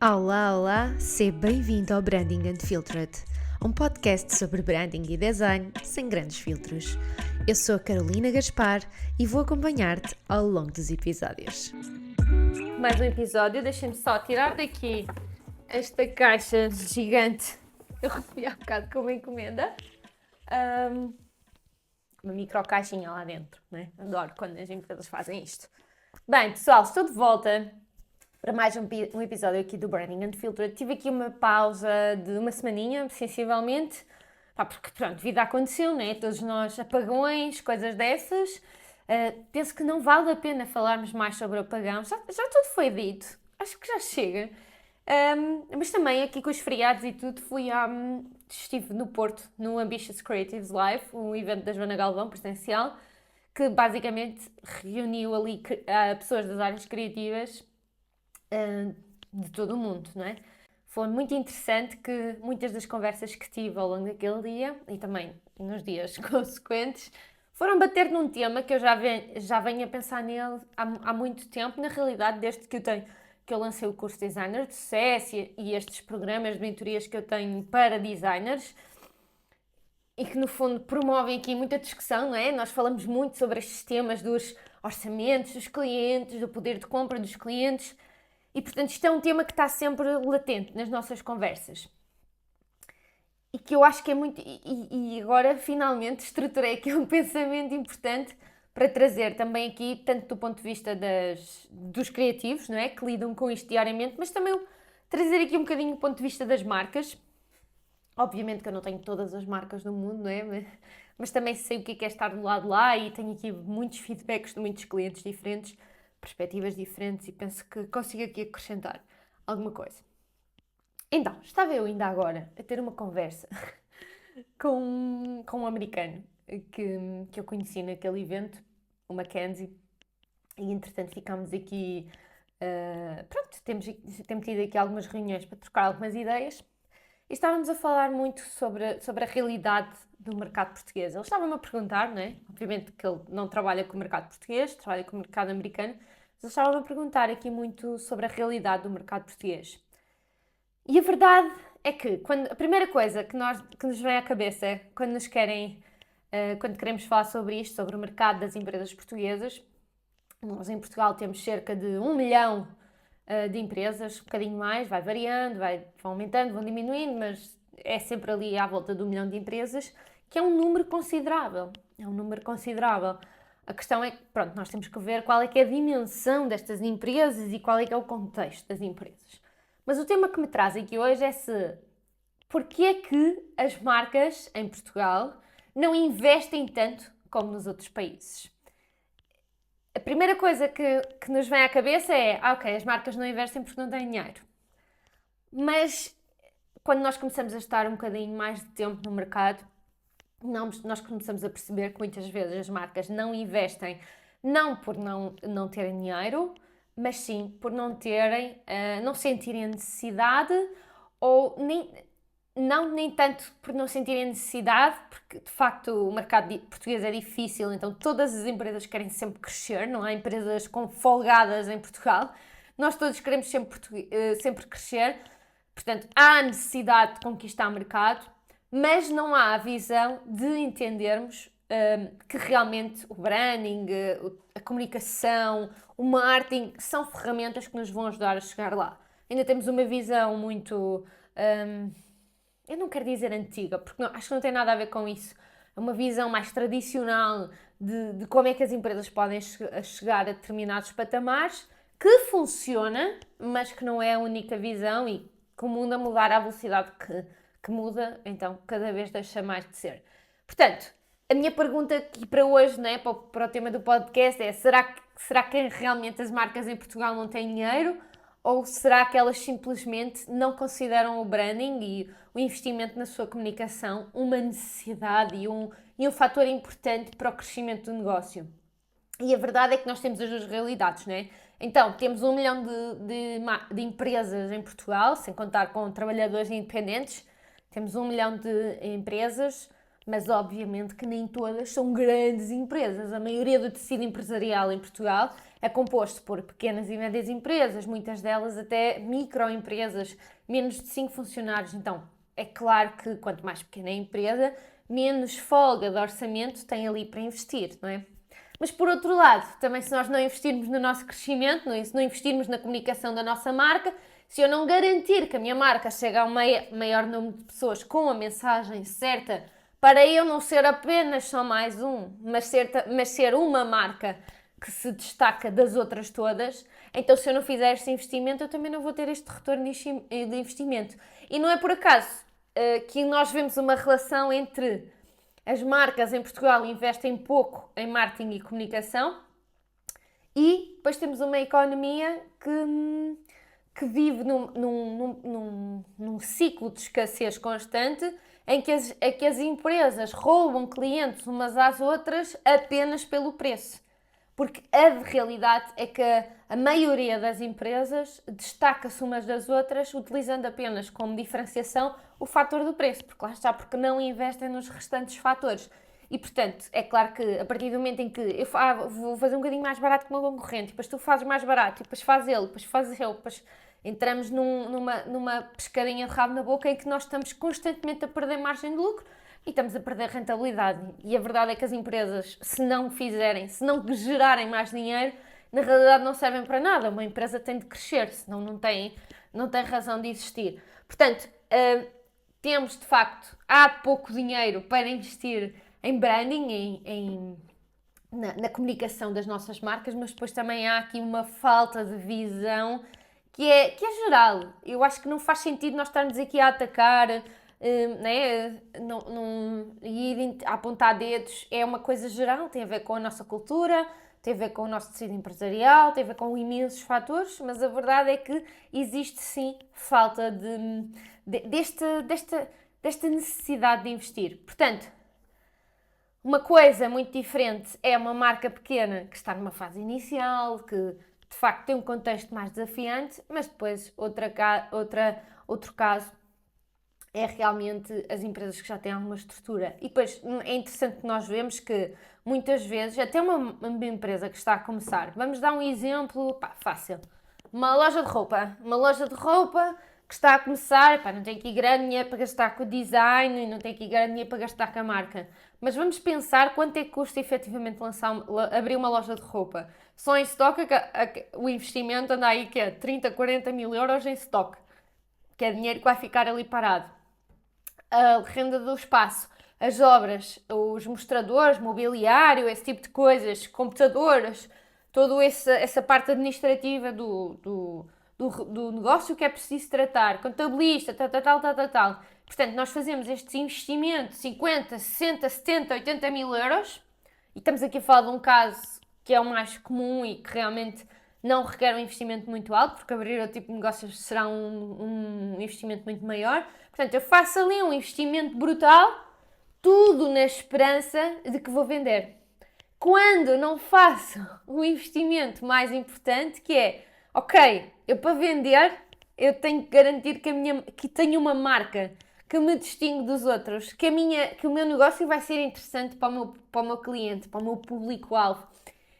Olá, olá, seja bem-vindo ao Branding Unfiltered, um podcast sobre branding e design sem grandes filtros. Eu sou a Carolina Gaspar e vou acompanhar-te ao longo dos episódios. Mais um episódio, deixem-me só tirar daqui esta caixa gigante que eu recebi há bocado com uma encomenda. Uma micro caixinha lá dentro, né? Adoro quando as empresas fazem isto. Bem, pessoal, estou de volta para mais um episódio aqui do Branding Unfiltered. Tive aqui uma pausa de uma semaninha, sensivelmente, porque pronto, a vida aconteceu, né? Todos nós, apagões, coisas dessas. Penso que não vale a pena falarmos mais sobre o apagão, já tudo foi dito, acho que já chega. Mas também aqui com os feriados e tudo, estive no Porto, no Ambitious Creatives Live, um evento da Joana Galvão, presencial, que basicamente reuniu ali pessoas das áreas criativas de todo o mundo, não é? Foi muito interessante que muitas das conversas que tive ao longo daquele dia e também nos dias consequentes foram bater num tema que eu já venho a pensar nele há muito tempo, na realidade, desde que eu lancei o curso de Designer de Sucesso e estes programas de mentorias que eu tenho para designers e que no fundo promovem aqui muita discussão, não é? Nós falamos muito sobre estes temas dos orçamentos dos clientes, do poder de compra dos clientes. E, portanto, isto é um tema que está sempre latente nas nossas conversas. E que eu acho que é muito... E agora, finalmente, estruturei aqui um pensamento importante para trazer também aqui, tanto do ponto de vista dos criativos, não é? Que lidam com isto diariamente, mas também trazer aqui um bocadinho do ponto de vista das marcas. Obviamente que eu não tenho todas as marcas do mundo, não é? Mas também sei o que é estar do lado lá e tenho aqui muitos feedbacks de muitos clientes diferentes, perspectivas diferentes e penso que consigo aqui acrescentar alguma coisa. Então, estava eu ainda agora a ter uma conversa com um americano que eu conheci naquele evento, o Mackenzie, e entretanto ficámos aqui, temos tido aqui algumas reuniões para trocar algumas ideias e estávamos a falar muito sobre a realidade do mercado português. Ele estava-me a perguntar, não é? Obviamente que ele não trabalha com o mercado português, trabalha com o mercado americano, mas ele estava-me a perguntar aqui muito sobre a realidade do mercado português. E a verdade é que a primeira coisa que nos vem à cabeça é quando queremos falar sobre isto, sobre o mercado das empresas portuguesas. Nós em Portugal temos cerca de 1 milhão de empresas, um bocadinho mais, vai variando, vão aumentando, vão diminuindo, mas é sempre ali à volta de 1 milhão de empresas, que é um número considerável. É um número considerável. A questão é que, pronto, nós temos que ver qual é que é a dimensão destas empresas e qual é que é o contexto das empresas. Mas o tema que me traz aqui hoje é porquê é que as marcas em Portugal não investem tanto como nos outros países? A primeira coisa que nos vem à cabeça é, ok, as marcas não investem porque não têm dinheiro. Mas quando nós começamos a estar um bocadinho mais de tempo no mercado, nós começamos a perceber que muitas vezes as marcas não investem, não por não terem dinheiro, mas sim por não sentirem a necessidade, ou nem tanto por não sentirem a necessidade, porque de facto o mercado português é difícil, então todas as empresas querem sempre crescer, não há empresas com folgadas em Portugal, nós todos queremos sempre crescer, portanto há a necessidade de conquistar o mercado, mas não há a visão de entendermos que realmente o branding, a comunicação, o marketing são ferramentas que nos vão ajudar a chegar lá. Ainda temos uma visão muito, eu não quero dizer antiga, porque acho que não tem nada a ver com isso. É uma visão mais tradicional de como é que as empresas podem chegar a determinados patamares, que funciona, mas que não é a única visão e que o mundo a mudar à velocidade que muda, então cada vez deixa mais de ser. Portanto, a minha pergunta aqui para hoje, né, para o tema do podcast é: será que realmente as marcas em Portugal não têm dinheiro? Ou será que elas simplesmente não consideram o branding e o investimento na sua comunicação uma necessidade e um fator importante para o crescimento do negócio? E a verdade é que nós temos as duas realidades, não é? Então, temos 1 milhão de empresas em Portugal, sem contar com trabalhadores independentes. Temos 1 milhão de empresas, Mas obviamente que nem todas são grandes empresas. A maioria do tecido empresarial em Portugal é composto por pequenas e médias empresas, muitas delas até microempresas, menos de 5 funcionários. Então, é claro que quanto mais pequena a empresa, menos folga de orçamento tem ali para investir, não é? Mas por outro lado, também se nós não investirmos no nosso crescimento, se não investirmos na comunicação da nossa marca, se eu não garantir que a minha marca chegue ao maior número de pessoas com a mensagem certa, para eu não ser apenas só mais um, mas ser uma marca que se destaca das outras todas, então se eu não fizer este investimento, eu também não vou ter este retorno de investimento. E não é por acaso que nós vemos uma relação entre as marcas em Portugal investem pouco em marketing e comunicação e depois temos uma economia que vive num ciclo de escassez constante em que as empresas roubam clientes umas às outras apenas pelo preço. Porque a realidade é que a maioria das empresas destaca-se umas das outras utilizando apenas como diferenciação o fator do preço, porque lá está, porque não investem nos restantes fatores. E, portanto, é claro que a partir do momento em que eu vou fazer um bocadinho mais barato que o meu concorrente, depois tu fazes mais barato, e depois faz ele, depois faz eu, depois entramos numa pescadinha de rabo na boca em que nós estamos constantemente a perder margem de lucro e estamos a perder rentabilidade. E a verdade é que as empresas, se não gerarem mais dinheiro, na realidade não servem para nada. Uma empresa tem de crescer, senão não tem razão de existir. Portanto, temos de facto, há pouco dinheiro para investir em branding, na comunicação das nossas marcas, mas depois também há aqui uma falta de visão que é geral. Eu acho que não faz sentido nós estarmos aqui a atacar, né? E ir a apontar dedos. É uma coisa geral, tem a ver com a nossa cultura, tem a ver com o nosso tecido empresarial, tem a ver com imensos fatores, mas a verdade é que existe sim falta desta necessidade de investir. Portanto, uma coisa muito diferente é uma marca pequena que está numa fase inicial, que de facto tem um contexto mais desafiante, mas depois outro caso é realmente as empresas que já têm alguma estrutura. E depois é interessante que nós vemos que muitas vezes, até uma empresa que está a começar, vamos dar um exemplo fácil, uma loja de roupa que está a começar, não tem aqui grande dinheiro para gastar com o design e não tem aqui grande dinheiro para gastar com a marca. Mas vamos pensar quanto é que custa efetivamente abrir uma loja de roupa. Só em stock, o investimento anda aí que é 30, 40 mil euros em stock, que é dinheiro que vai ficar ali parado. A renda do espaço, as obras, os mostradores, mobiliário, esse tipo de coisas, computadores, toda essa parte administrativa do negócio que é preciso tratar, contabilista, tal. Portanto, nós fazemos estes investimentos, 50, 60, 70, 80 mil euros, e estamos aqui a falar de um caso que é o mais comum e que realmente não requer um investimento muito alto, porque abrir outro tipo de negócios será um investimento muito maior. Portanto, eu faço ali um investimento brutal, tudo na esperança de que vou vender. Quando não faço o investimento mais importante, que é, ok, eu para vender, eu tenho que garantir que tenho uma marca que me distingue dos outros, que o meu negócio vai ser interessante para o meu cliente, para o meu público-alvo.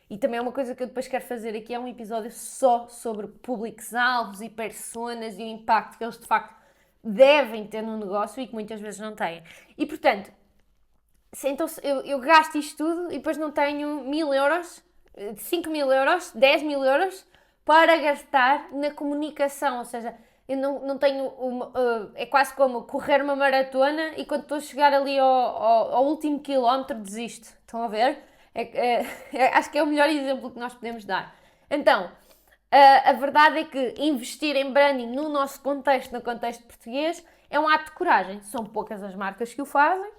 E também é uma coisa que eu depois quero fazer aqui, é um episódio só sobre públicos-alvos e personas e o impacto que eles de facto devem ter no negócio e que muitas vezes não têm. E portanto, então eu gasto isto tudo e depois não tenho 1.000 euros, 5 mil euros, 10 mil euros para gastar na comunicação, ou seja, eu não tenho é quase como correr uma maratona e quando estou a chegar ali ao último quilómetro desisto. Estão a ver? Acho que é o melhor exemplo que nós podemos dar. Então, a verdade é que investir em branding no nosso contexto, no contexto português, é um ato de coragem. São poucas as marcas que o fazem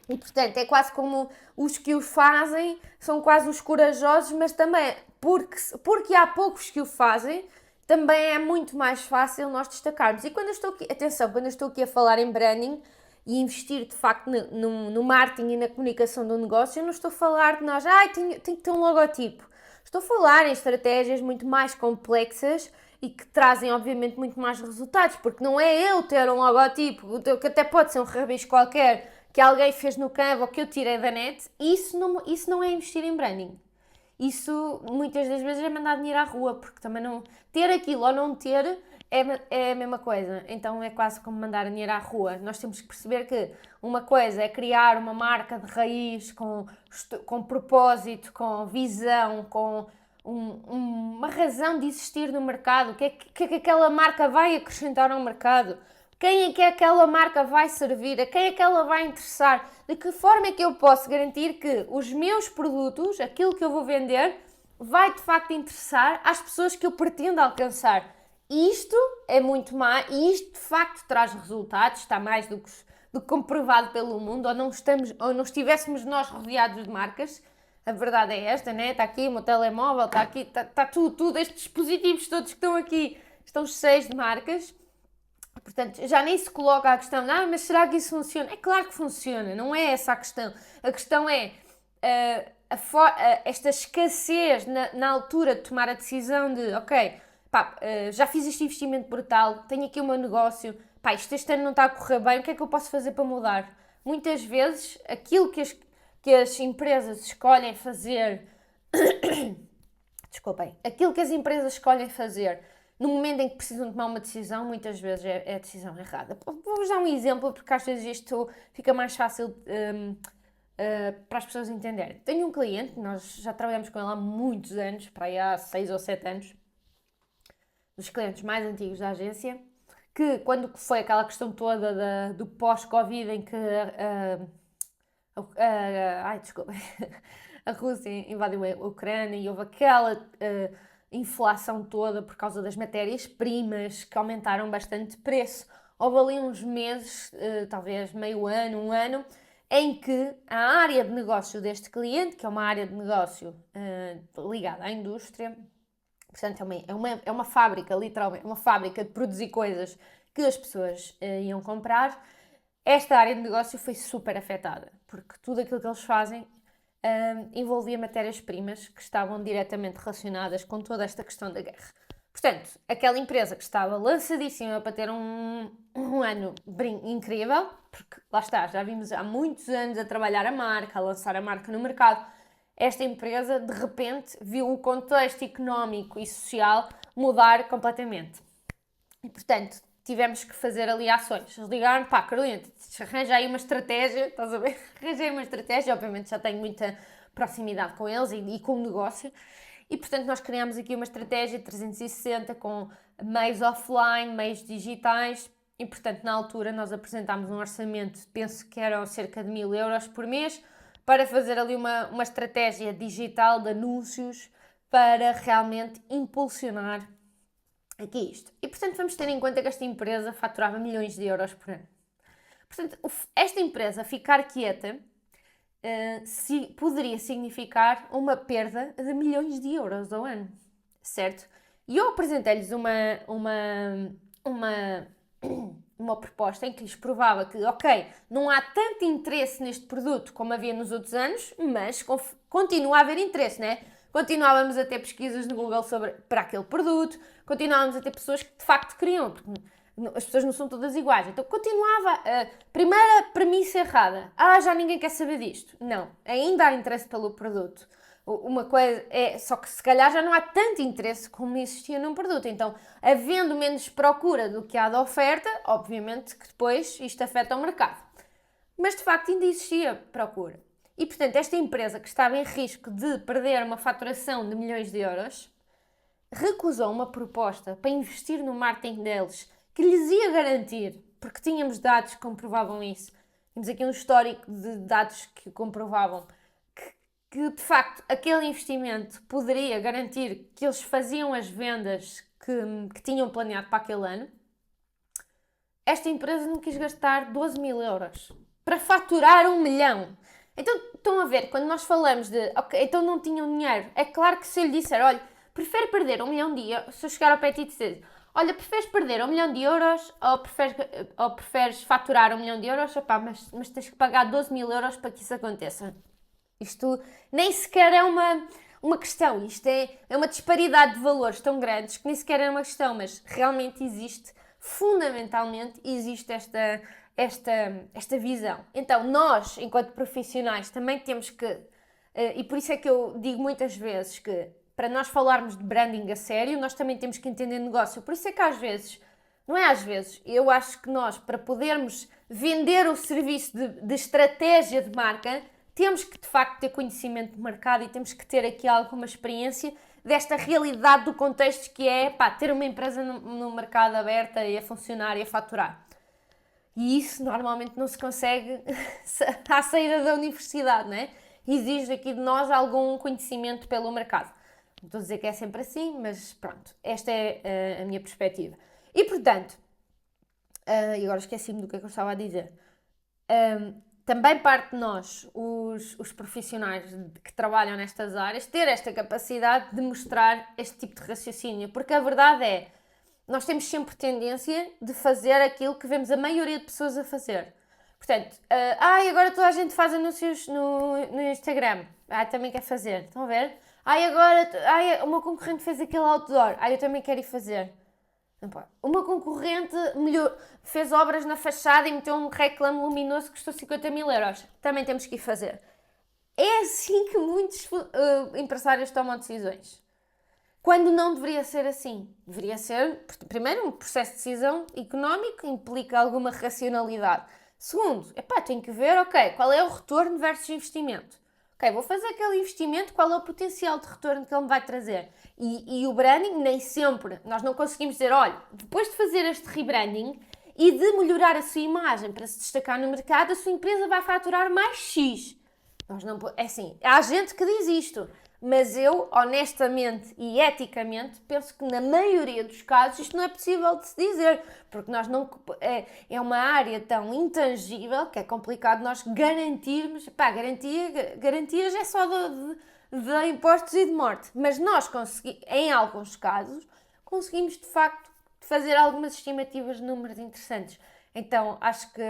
e, portanto, é quase como os que o fazem são quase os corajosos, mas também porque há poucos que o fazem, também é muito mais fácil nós destacarmos. E quando eu estou aqui a falar em branding e investir de facto no marketing e na comunicação do negócio, eu não estou a falar de nós, tem que ter um logotipo. Estou a falar em estratégias muito mais complexas e que trazem obviamente muito mais resultados, porque não é eu ter um logotipo, que até pode ser um rabisco qualquer, que alguém fez no Canva ou que eu tirei da net, isso não é investir em branding. Isso muitas das vezes é mandar dinheiro à rua, porque também não ter aquilo ou não ter é a mesma coisa. Então é quase como mandar dinheiro à rua. Nós temos que perceber que uma coisa é criar uma marca de raiz com propósito, com visão, com uma razão de existir no mercado. O que é que aquela marca vai acrescentar ao mercado? Quem é que aquela marca vai servir? A quem é que ela vai interessar? De que forma é que eu posso garantir que os meus produtos, aquilo que eu vou vender, vai de facto interessar às pessoas que eu pretendo alcançar? E isto é muito mais, e isto de facto traz resultados, está mais do que comprovado pelo mundo, ou não estivéssemos nós rodeados de marcas. A verdade é esta, né? Está aqui o meu telemóvel, está aqui, está tudo, estes dispositivos todos que estão aqui, estão cheios de marcas. Portanto, já nem se coloca a questão, mas será que isso funciona? É claro que funciona, não é essa a questão. A questão é esta escassez na altura de tomar a decisão de, ok, já fiz este investimento brutal, tenho aqui o meu negócio, isto este ano não está a correr bem, o que é que eu posso fazer para mudar? Muitas vezes, aquilo que as empresas escolhem fazer, desculpem, aquilo que as empresas escolhem fazer no momento em que precisam tomar uma decisão, muitas vezes é a decisão errada. Vou-vos dar um exemplo, porque às vezes isto fica mais fácil para as pessoas entenderem. Tenho um cliente, nós já trabalhamos com ele há muitos anos, para aí há 6 ou 7 anos, dos clientes mais antigos da agência, que quando foi aquela questão toda do pós-Covid, em que a Rússia invadiu a Ucrânia e houve aquela inflação toda por causa das matérias-primas que aumentaram bastante de preço. Houve ali uns meses, talvez meio ano, um ano, em que a área de negócio deste cliente, que é uma área de negócio ligada à indústria, portanto é uma fábrica, literalmente, uma fábrica de produzir coisas que as pessoas iam comprar, esta área de negócio foi super afetada, porque tudo aquilo que eles fazem envolvia matérias-primas que estavam diretamente relacionadas com toda esta questão da guerra. Portanto, aquela empresa que estava lançadíssima para ter um ano incrível, porque lá está, já vimos há muitos anos a trabalhar a marca, a lançar a marca no mercado, esta empresa de repente viu o contexto económico e social mudar completamente. E portanto, tivemos que fazer ali ações. Eles ligaram, Carolina, arranja aí uma estratégia, estás a ver? Arranjei uma estratégia, obviamente já tenho muita proximidade com eles e com o negócio. E, portanto, nós criámos aqui uma estratégia 360 com meios offline, meios digitais. E, portanto, na altura nós apresentámos um orçamento, penso que eram cerca de 1.000 euros por mês, para fazer ali uma estratégia digital de anúncios para realmente impulsionar aqui isto. E, portanto, vamos ter em conta que esta empresa faturava milhões de euros por ano. Portanto, esta empresa ficar quieta poderia significar uma perda de milhões de euros ao ano, certo? E eu apresentei-lhes uma proposta em que lhes provava que, ok, não há tanto interesse neste produto como havia nos outros anos, mas continua a haver interesse, né? Continuávamos a ter pesquisas no Google para aquele produto, continuávamos a ter pessoas que de facto queriam, porque as pessoas não são todas iguais. Então continuava a primeira premissa errada. Já ninguém quer saber disto. Não, ainda há interesse pelo produto. Uma coisa é, só que se calhar já não há tanto interesse como existia num produto. Então, havendo menos procura do que há de oferta, obviamente que depois isto afeta o mercado. Mas de facto ainda existia procura. E, portanto, esta empresa que estava em risco de perder uma faturação de milhões de euros, recusou uma proposta para investir no marketing deles, que lhes ia garantir, porque tínhamos dados que comprovavam isso, tínhamos aqui um histórico de dados que comprovavam que de facto aquele investimento poderia garantir que eles faziam as vendas que tinham planeado para aquele ano. Esta empresa não quis gastar 12.000 euros para faturar 1 milhão. Então, estão a ver, quando nós falamos de, ok, então não tinham dinheiro, é claro que se eu lhe disser, olha, prefere perder 1 milhão de euros, se eu chegar ao pé e dizer, olha, preferes perder 1 milhão de euros ou preferes faturar 1 milhão de euros, mas tens que pagar 12.000 euros para que isso aconteça. Isto nem sequer é uma questão, isto é uma disparidade de valores tão grandes que nem sequer é uma questão, mas realmente existe, fundamentalmente existe esta visão. Então, nós, enquanto profissionais, também temos que, e por isso é que eu digo muitas vezes que para nós falarmos de branding a sério, nós também temos que entender negócio. Por isso é que às vezes, não é às vezes, eu acho que nós, para podermos vender o serviço de estratégia de marca, temos que de facto ter conhecimento de mercado e temos que ter aqui alguma experiência desta realidade do contexto que é, ter uma empresa no mercado aberta e a funcionar e a faturar. E isso normalmente não se consegue à saída da universidade, não é? Exige aqui de nós algum conhecimento pelo mercado. Não estou a dizer que é sempre assim, mas pronto, esta é a minha perspectiva. E portanto, e agora esqueci-me do que é que eu estava a dizer. Também parte de nós, os profissionais que trabalham nestas áreas, ter esta capacidade de mostrar este tipo de raciocínio, porque a verdade é, nós temos sempre tendência de fazer aquilo que vemos a maioria de pessoas a fazer. Portanto, agora toda a gente faz anúncios no Instagram. Também quer fazer. Estão a ver? Agora o meu concorrente fez aquele outdoor. Eu também quero ir fazer. O meu concorrente fez obras na fachada e meteu um reclame luminoso que custou 50 mil euros. Também temos que ir fazer. É assim que muitos empresários tomam decisões. Quando não deveria ser assim. Deveria ser, primeiro, um processo de decisão económico, implica alguma racionalidade. Segundo, tenho que ver, qual é o retorno versus investimento. Vou fazer aquele investimento, qual é o potencial de retorno que ele me vai trazer? E o branding, nem sempre, nós não conseguimos dizer, olha, depois de fazer este rebranding e de melhorar a sua imagem para se destacar no mercado, a sua empresa vai faturar mais X. Há gente que diz isto, mas eu, honestamente e eticamente, penso que na maioria dos casos isto não é possível de se dizer, porque nós não, é uma área tão intangível que é complicado nós garantirmos, garantias é só de impostos e de morte, mas nós em alguns casos, conseguimos de facto fazer algumas estimativas de números interessantes. Então, acho que,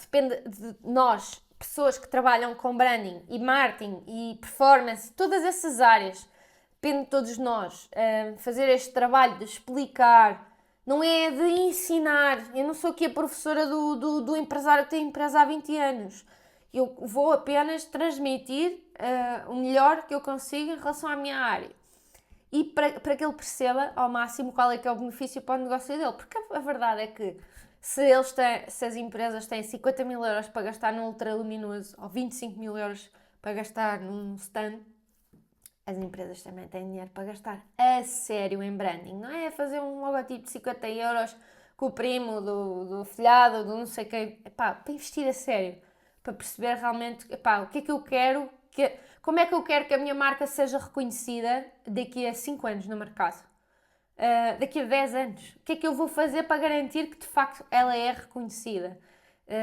depende de nós, pessoas que trabalham com branding e marketing e performance, todas essas áreas, depende de todos nós, fazer este trabalho de explicar, não é de ensinar. Eu não sou aqui a professora do empresário que tem empresa há 20 anos. Eu vou apenas transmitir o melhor que eu consigo em relação à minha área. E para que ele perceba ao máximo qual é que é o benefício para o negócio dele. Porque a verdade é que se as empresas têm 50 mil euros para gastar num ultraluminoso ou 25 mil euros para gastar num stand, as empresas também têm dinheiro para gastar a sério em branding. Não é fazer um logotipo de 50 euros com o primo do filhado, do não sei quem. Para investir a sério. Para perceber realmente o que é que eu quero, como é que eu quero que a minha marca seja reconhecida daqui a 5 anos no mercado. Daqui a 10 anos. O que é que eu vou fazer para garantir que de facto ela é reconhecida?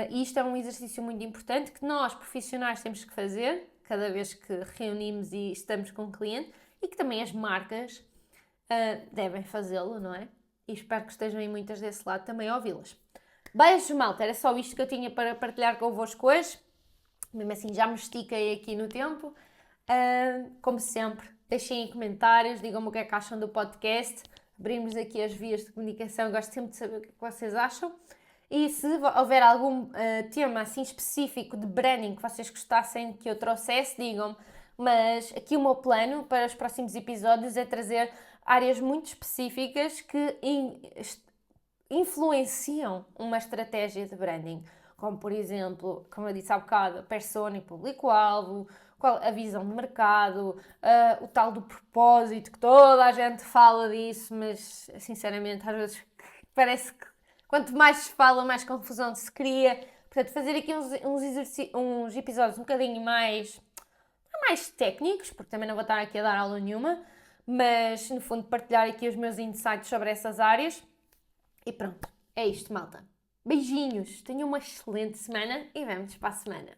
E isto é um exercício muito importante que nós, profissionais, temos que fazer cada vez que reunimos e estamos com um cliente e que também as marcas devem fazê-lo, não é? E espero que estejam aí muitas desse lado também a ouvi-las. Beijos, malta! Era só isto que eu tinha para partilhar convosco hoje. Mesmo assim, já me estiquei aqui no tempo. Como sempre, deixem em comentários, digam-me o que é que acham do podcast. Abrimos aqui as vias de comunicação, gosto sempre de saber o que é que vocês acham. E se houver algum tema assim específico de branding que vocês gostassem que eu trouxesse, digam-me. Mas aqui o meu plano para os próximos episódios é trazer áreas muito específicas que influenciam uma estratégia de branding. Como, por exemplo, como eu disse há bocado, a persona e público-alvo, a visão de mercado, o tal do propósito, que toda a gente fala disso, mas, sinceramente, às vezes parece que quanto mais se fala, mais confusão se cria. Portanto, fazer aqui uns episódios um bocadinho mais técnicos, porque também não vou estar aqui a dar aula nenhuma, mas, no fundo, partilhar aqui os meus insights sobre essas áreas. E pronto, é isto, malta. Beijinhos, tenham uma excelente semana e vemo-nos para a semana.